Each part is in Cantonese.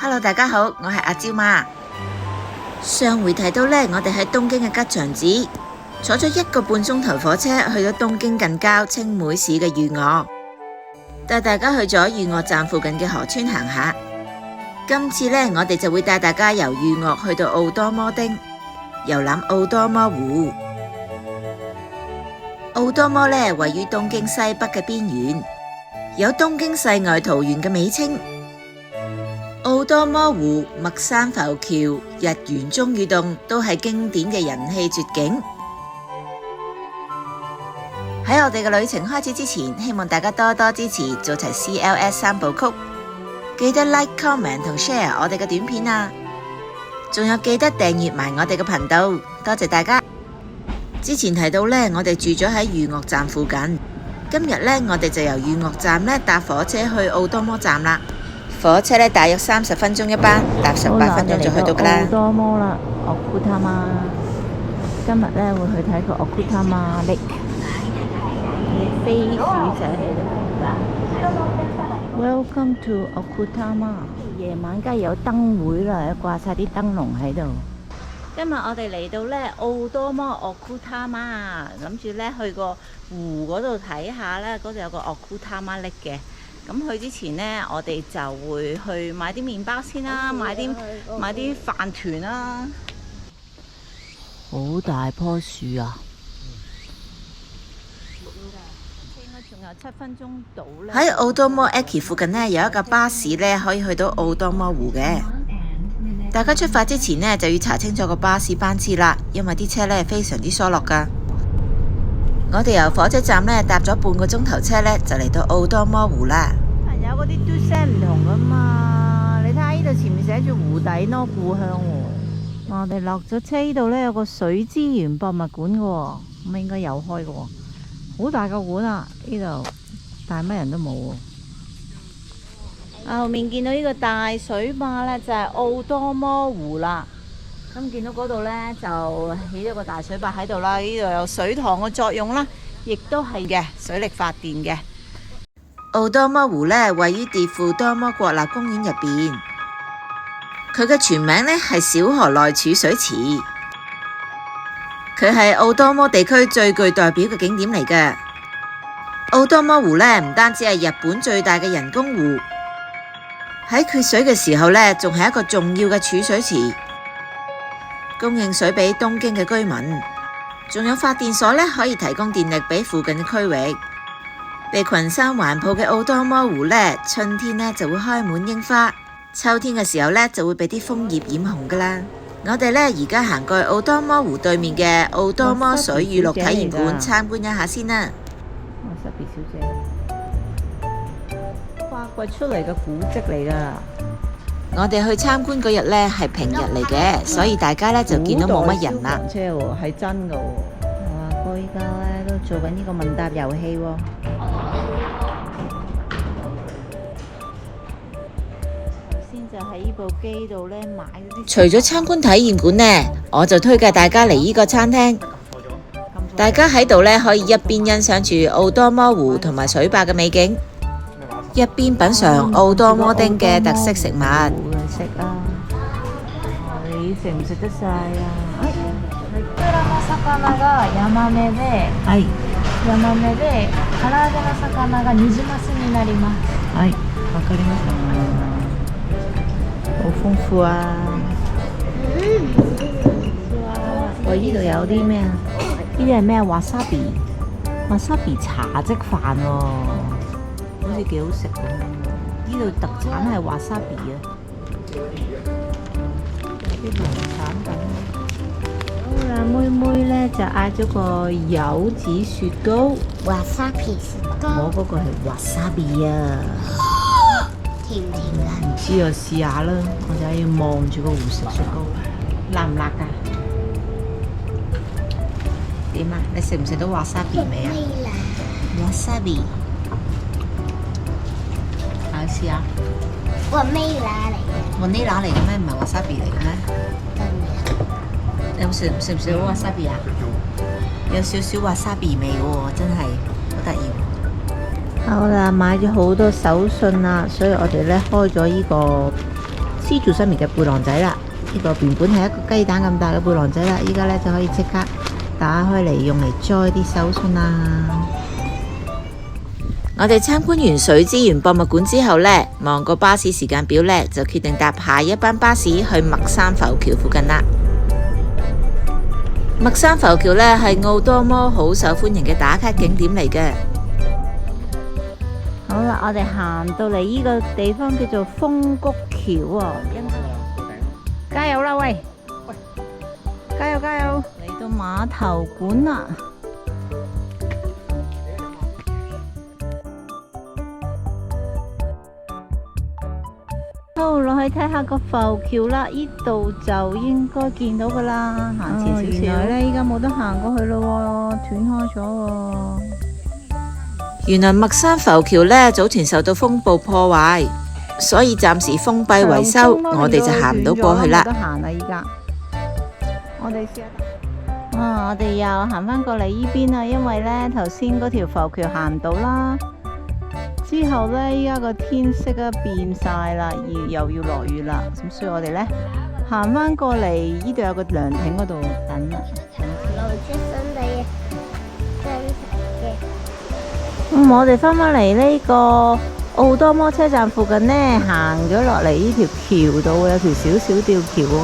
Hello， 大家好，我係阿蕉媽。上回提到呢，我哋喺東京嘅吉祥寺坐咗1個半鐘頭火車去到東京近郊青梅市嘅御嶽，帶大家去咗御嶽站附近嘅河川行下。今次呢，我哋就會帶大家由御嶽去到奧多摩町，遊覽奧多摩湖。奧多摩呢，位於東京西北嘅邊緣，有東京世外桃源嘅美稱。奧多摩湖、麥山浮橋、日元中雨洞都係經典嘅人氣絕景。喺我哋嘅旅程開始之前，希望大家多多支持，做齊 CLS 3部曲，記得 like、comment 同 share 我哋嘅短片啊！仲有記得訂閱埋我哋嘅頻道，多謝大家。之前提到呢，我哋住咗喺御嶽站附近，今日呢，我哋就由御嶽站呢搭火車去奧多摩站啦。火車呢，大約30分鐘一班，搭18分鐘就去到㗎啦。奧多摩啦，Okutama。今日呢會去睇個 Okutama Lake， 飛鼠仔喺度。Welcome to Okutama。夜晚梗係有燈會啦，掛晒啲燈籠喺度。今日我哋嚟到呢奧多摩 Okutama， 諗住呢去個湖嗰度睇下呢，嗰度有個 Okutama Lake 嘅。咁去之前呢，我哋就會去買啲麵包先啦，買啲飯團啦。好大棵樹啊！應該仲有7分鐘到咧。喺奧多摩駅附近呢，有一架巴士呢，可以去到奧多摩湖嘅。大家出發之前呢，就要查清楚個巴士班次啦，因為啲車呢非常之疏落㗎。我哋由火車站呢搭咗半個鐘頭車呢，就嚟到奧多摩湖啦。朋友嗰啲嘟聲唔同噶嘛，你睇下呢度前面寫住湖底咯故鄉喎。我哋落咗車呢度呢，有個水資源博物館嘅喎，咁應該有開嘅喎，好大個館啊！呢度但係乜人都冇喎。後面見到呢個大水壩呢，就係奧多摩湖啦。咁見到嗰度呢，就起咗個大水壩喺度啦，呢度有水塘嘅作用啦，亦都係嘅水力發電嘅。奧多摩湖呢，位於蝶附多摩國立公園入邊，佢嘅全名呢係小河內儲水池，佢係奧多摩地區最具代表嘅景點嚟嘅。奧多摩湖呢，唔單止係日本最大嘅人工湖，喺缺水嘅時候呢，仲係一個重要嘅儲水池，供應水俾東京嘅居民，仲有發電所呢，可以提供電力俾附近嘅區域。被群山環抱嘅奧多摩湖呢，春天呢就會開滿櫻花，秋天嘅時候呢就會被啲楓葉染紅噶啦。我哋呢而家行過去奧多摩湖對面嘅奧多摩水與綠體驗館參觀一下先啦。哇，Sabi小姐，挖掘出嚟嘅古蹟嚟噶。我哋去參觀嗰日呢係平日嚟嘅，所以大家呢就見到冇乜人啦。車喎，係真噶喎。哇，哥依家呢都做緊呢個問答遊戲喎。頭先就喺呢部機度呢買嗰啲。除咗參觀體驗館呢，我就推介大家嚟呢個餐廳。大家喺度呢可以一邊欣賞住奧多摩湖同埋水壩嘅美景，一邊品嚐奧多摩町嘅特色食物。食啊！你食唔食得晒啊？こちらの魚がヤマメで、はい。ヤマメで唐揚げの魚がニジマスになります。はい、わかりました。好豐富啊！我呢度有啲咩啊？呢啲係咩？wasabi茶漬飯喎，好似幾好食咁。呢度特產係 wasabi 啊，有啲農產品。好啦，妹妹呢就嗌咗個柚子雪糕 wasabi 雪糕，我嗰個係 wasabi 啊，甜唔甜㗎？唔知啊，試下啦，我就要望住個湖食雪糕，辣唔辣㗎？點啊？你食唔食到 wasabi 味啊？wasabi， 試下。雲呢拿嚟嘅，雲呢拿嚟嘅咩？唔係 wasabi 嚟嘅咩？你食唔食到 wasabi 啊？有少少 wasabi 味喎，真係好得意。好啦，買咗好多手信啦，所以我哋咧開咗呢個獅柱上面嘅背囊仔啦。呢個原本係一個雞蛋咁大嘅背囊仔啦，依家咧就可以即刻打開嚟用嚟載啲手信啦。我哋參觀完水資源博物館之後呢，望個巴士時間表呢，就決定搭下一班巴士去麥山浮橋附近啦。麥山浮橋呢係奧多摩好受歡迎嘅打卡景點嚟嘅。好啦，我哋行到嚟呢個地方叫做風谷橋啊！加油啦，喂！加油加油！嚟到碼頭館啦！好，落去睇下個浮橋啦，呢度就應該見到噶啦。行前少少。原來咧，依家冇得行過去咯，斷開咗喎。原來麥山浮橋呢，早前受到風暴破壞，所以暫時封閉維修，我哋就行唔到過去啦。冇得行啦，依家。我哋試下。我哋又行翻過嚟依邊啦，因為呢頭先嗰條浮橋行唔到啦。之後呢，依家個天色啊變晒啦，又要落雨啦，咁所以我哋呢，行翻過嚟，呢度有個涼亭嗰度等啦。露出新地嘅真實嘅。我哋翻返嚟呢個奧多摩車站附近呢，行咗落嚟呢條橋度，有條少少吊橋喎。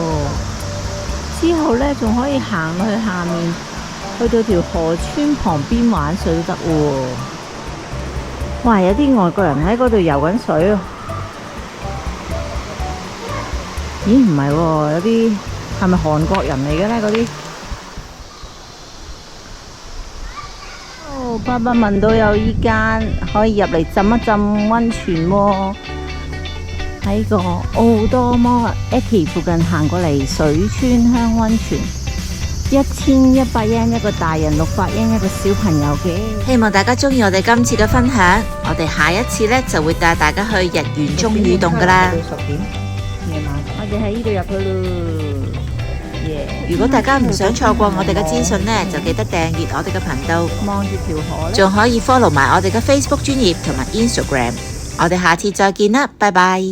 之後呢，仲可以行落去下面，去到條河川旁邊玩水都得喎。哇！有啲外國人喺嗰度游緊水喎。咦？唔係喎，有啲係咪韓國人嚟嘅呢？嗰啲爸爸聞到有依間可以入嚟浸一浸溫泉喎。喺個奧多摩駅附近行過嚟，水川鄉溫泉，1100yen一個大人，600yen一個小朋友嘅。希望大家中意我哋今次嘅分享，我哋下一次呢，就會帶大家去日元中雨洞噶啦。到10點夜晚，我哋喺呢度入去咯。如果大家唔想錯過我哋嘅資訊呢，就記得訂閱我哋嘅頻道，望住條河咧，仲可以 follow 埋我哋嘅 Facebook 專頁同埋 Instagram。我哋下次再見啦，拜拜。